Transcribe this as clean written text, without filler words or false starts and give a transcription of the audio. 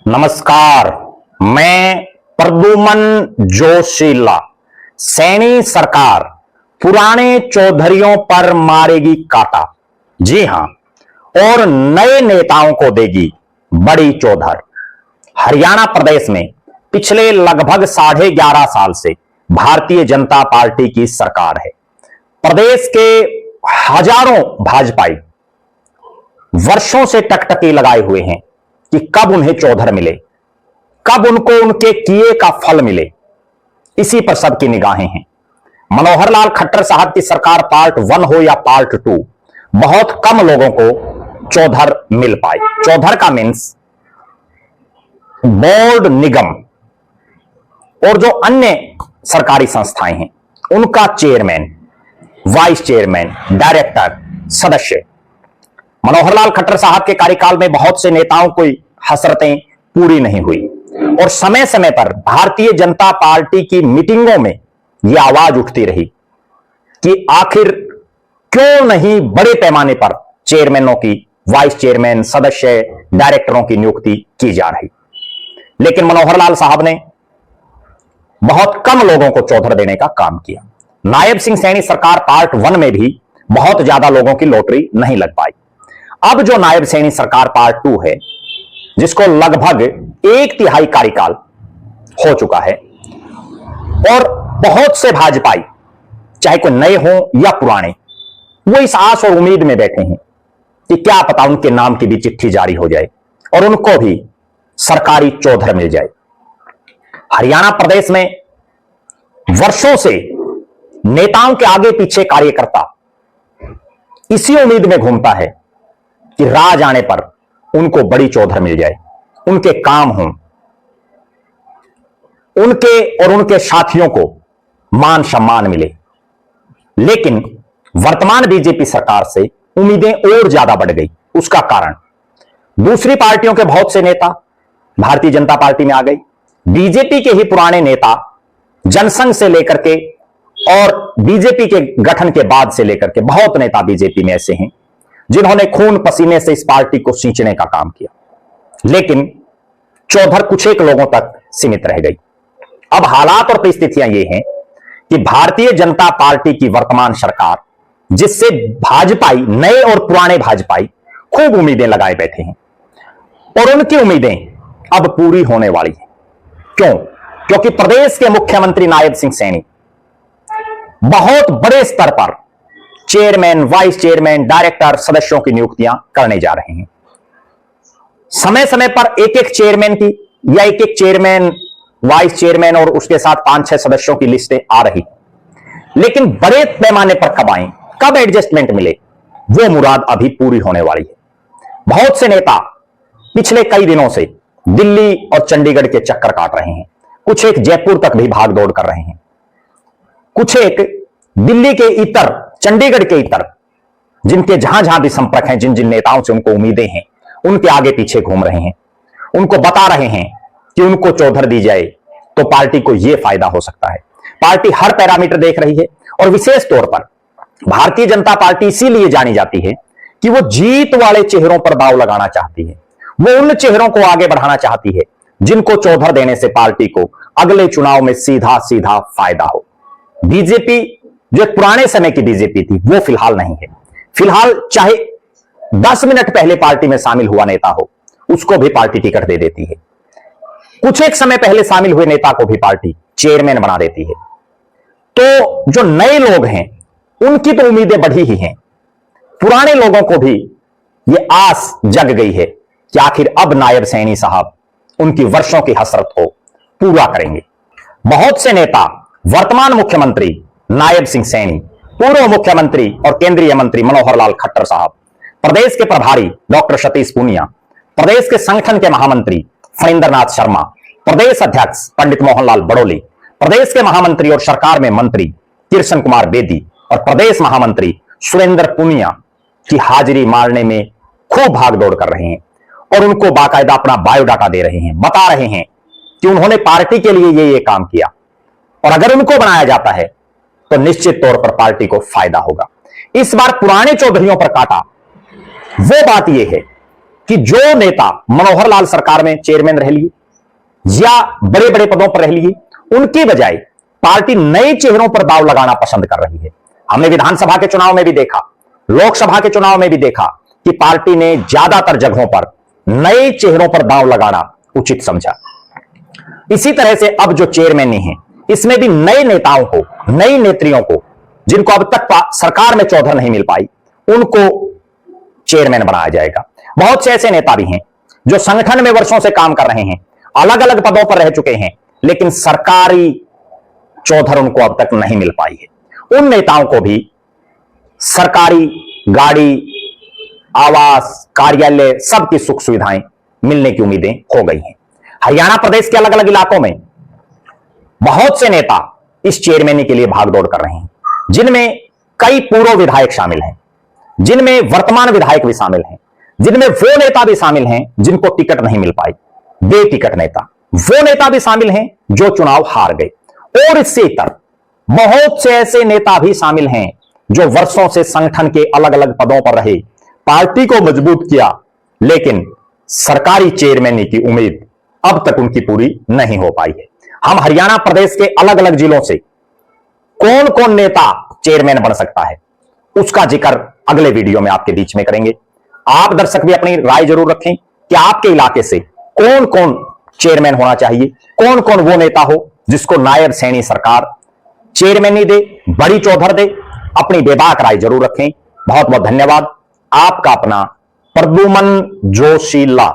नमस्कार, मैं प्रद्युमन जोशीला। सैनी सरकार पुराने चौधरियों पर मारेगी काटा। जी हां, और नए नेताओं को देगी बड़ी चौधर। हरियाणा प्रदेश में पिछले लगभग 11.5 साल से भारतीय जनता पार्टी की सरकार है। प्रदेश के हजारों भाजपाई वर्षों से टकटकी लगाए हुए हैं कि कब उन्हें चौधर मिले, कब उनको उनके किए का फल मिले। इसी पर सबकी निगाहें हैं। मनोहर लाल खट्टर साहब की सरकार पार्ट 1 हो या पार्ट 2, बहुत कम लोगों को चौधर मिल पाए। चौधर का मीन्स बोर्ड, निगम और जो अन्य सरकारी संस्थाएं हैं उनका चेयरमैन, वाइस चेयरमैन, डायरेक्टर, सदस्य। मनोहर लाल खट्टर साहब के कार्यकाल में बहुत से नेताओं को हसरतें पूरी नहीं हुई और समय समय पर भारतीय जनता पार्टी की मीटिंगों में यह आवाज उठती रही कि आखिर क्यों नहीं बड़े पैमाने पर चेयरमैनों की, वाइस चेयरमैन, सदस्य, डायरेक्टरों की नियुक्ति की जा रही। लेकिन मनोहर लाल साहब ने बहुत कम लोगों को चौधर देने का काम किया। नायब सिंह सैनी सरकार पार्ट 1 में भी बहुत ज्यादा लोगों की लॉटरी नहीं लग पाई। अब जो नायब सैनी सरकार पार्ट 2 है, जिसको लगभग 1/3 कार्यकाल हो चुका है, और बहुत से भाजपाई, चाहे कोई नए हों या पुराने, वो इस आस और उम्मीद में बैठे हैं कि क्या पता उनके नाम की भी चिट्ठी जारी हो जाए और उनको भी सरकारी चौधर मिल जाए। हरियाणा प्रदेश में वर्षों से नेताओं के आगे पीछे कार्यकर्ता इसी उम्मीद में घूमता है कि राज आने पर उनको बड़ी चौधर मिल जाए, उनके काम हों, उनके और उनके साथियों को मान सम्मान मिले। लेकिन वर्तमान बीजेपी सरकार से उम्मीदें और ज्यादा बढ़ गई। उसका कारण दूसरी पार्टियों के बहुत से नेता भारतीय जनता पार्टी में आ गए। बीजेपी के ही पुराने नेता जनसंघ से लेकर के और बीजेपी के गठन के बाद से लेकर के बहुत नेता बीजेपी में ऐसे हैं जिन्होंने खून पसीने से इस पार्टी को सींचने का काम किया, लेकिन चौधर कुछ एक लोगों तक सीमित रह गई। अब हालात और परिस्थितियां ये हैं कि भारतीय जनता पार्टी की वर्तमान सरकार, जिससे भाजपाई, नए और पुराने भाजपाई खूब उम्मीदें लगाए बैठे हैं, और उनकी उम्मीदें अब पूरी होने वाली हैं। क्यों? क्योंकि प्रदेश के मुख्यमंत्री नायब सिंह सैनी बहुत बड़े स्तर पर चेयरमैन, वाइस चेयरमैन, डायरेक्टर, सदस्यों की नियुक्तियां करने जा रहे हैं। समय समय पर एक एक चेयरमैन की या एक एक चेयरमैन, वाइस चेयरमैन और उसके साथ 5-6 सदस्यों की लिस्टें आ रही, लेकिन बड़े पैमाने पर कब आए, कब एडजस्टमेंट मिले, वो मुराद अभी पूरी होने वाली है। बहुत से नेता पिछले कई दिनों से दिल्ली और चंडीगढ़ के चक्कर काट रहे हैं। कुछ एक जयपुर तक भी भाग दौड़ कर रहे हैं। कुछ एक दिल्ली के इतर, चंडीगढ़ के इतर, जिनके जहां जहां भी संपर्क हैं, जिन जिन नेताओं से उनको उम्मीदें हैं, उनके आगे पीछे घूम रहे हैं। उनको बता रहे हैं कि उनको चौधर दी जाए तो पार्टी को यह फायदा हो सकता है। पार्टी हर पैरामीटर देख रही है और विशेष तौर पर भारतीय जनता पार्टी इसीलिए जानी जाती है कि वो जीत वाले चेहरों पर दांव लगाना चाहती है। वो उन चेहरों को आगे बढ़ाना चाहती है जिनको चौधर देने से पार्टी को अगले चुनाव में सीधा सीधा फायदा हो। बीजेपी जो पुराने समय की बीजेपी थी, वो फिलहाल नहीं है। फिलहाल चाहे 10 मिनट पहले पार्टी में शामिल हुआ नेता हो, उसको भी पार्टी टिकट दे देती है। कुछ एक समय पहले शामिल हुए नेता को भी पार्टी चेयरमैन बना देती है। तो जो नए लोग हैं उनकी तो उम्मीदें बढ़ी ही हैं। पुराने लोगों को भी यह आस जग गई है कि आखिर अब नायब सैनी साहब उनकी वर्षों की हसरत को पूरा करेंगे। बहुत से नेता वर्तमान मुख्यमंत्री नायब सिंह सैनी, पूर्व मुख्यमंत्री और केंद्रीय मंत्री मनोहर लाल खट्टर साहब, प्रदेश के प्रभारी डॉक्टर सतीश पूनिया, प्रदेश के संगठन के महामंत्री फणींद्र नाथ शर्मा, प्रदेश अध्यक्ष पंडित मोहनलाल बड़ोली, प्रदेश के महामंत्री और सरकार में मंत्री कृष्ण कुमार बेदी और प्रदेश महामंत्री सुरेंद्र पुनिया की हाजिरी मारने में खूब भागदौड़ कर रहे हैं और उनको बाकायदा अपना बायोडाटा दे रहे हैं, बता रहे हैं कि उन्होंने पार्टी के लिए ये काम किया और अगर उनको बनाया जाता है तो निश्चित तौर पर पार्टी को फायदा होगा। इस बार पुराने चौधरियों पर काटा वो बात यह है कि जो नेता मनोहर लाल सरकार में चेयरमैन रह लिए या बड़े बड़े पदों पर रह लिए, उनकी बजाय पार्टी नए चेहरों पर दांव लगाना पसंद कर रही है। हमने विधानसभा के चुनाव में भी देखा, लोकसभा के चुनाव में भी देखा कि पार्टी ने ज्यादातर जगहों पर नए चेहरों पर दांव लगाना उचित समझा। इसी तरह से अब जो चेयरमैन है, इसमें भी नए नेताओं को, नई नेत्रियों को, जिनको अब तक सरकार में चौधर नहीं मिल पाई, उनको चेयरमैन बनाया जाएगा। बहुत से ऐसे नेता भी हैं जो संगठन में वर्षों से काम कर रहे हैं, अलग अलग पदों पर रह चुके हैं, लेकिन सरकारी चौधर उनको अब तक नहीं मिल पाई है। उन नेताओं को भी सरकारी गाड़ी, आवास, कार्यालय, सबकी सुख सुविधाएं मिलने की उम्मीदें हो गई हैं। हरियाणा प्रदेश के अलग अलग इलाकों में बहुत से नेता इस चेयरमैनी के लिए भागदौड़ कर रहे हैं, जिनमें कई पूर्व विधायक शामिल हैं, जिनमें वर्तमान विधायक भी शामिल हैं, जिनमें वो नेता भी शामिल हैं जिनको टिकट नहीं मिल पाई, बेटिकट नेता, वो नेता भी शामिल हैं जो चुनाव हार गए, और इससे इतर बहुत से ऐसे नेता भी शामिल हैं जो वर्षों से संगठन के अलग अलग पदों पर रहे, पार्टी को मजबूत किया, लेकिन सरकारी चेयरमैनी की उम्मीद अब तक उनकी पूरी नहीं हो पाई है। हम हरियाणा प्रदेश के अलग अलग जिलों से कौन कौन नेता चेयरमैन बन सकता है, उसका जिक्र अगले वीडियो में आपके बीच में करेंगे। आप दर्शक भी अपनी राय जरूर रखें कि आपके इलाके से कौन कौन चेयरमैन होना चाहिए, कौन कौन वो नेता हो जिसको नायब सैनी सरकार चेयरमैनी दे, बड़ी चौधर दे। अपनी बेबाक राय जरूर रखें। बहुत बहुत धन्यवाद। आपका अपना प्रद्युमन जोशीला।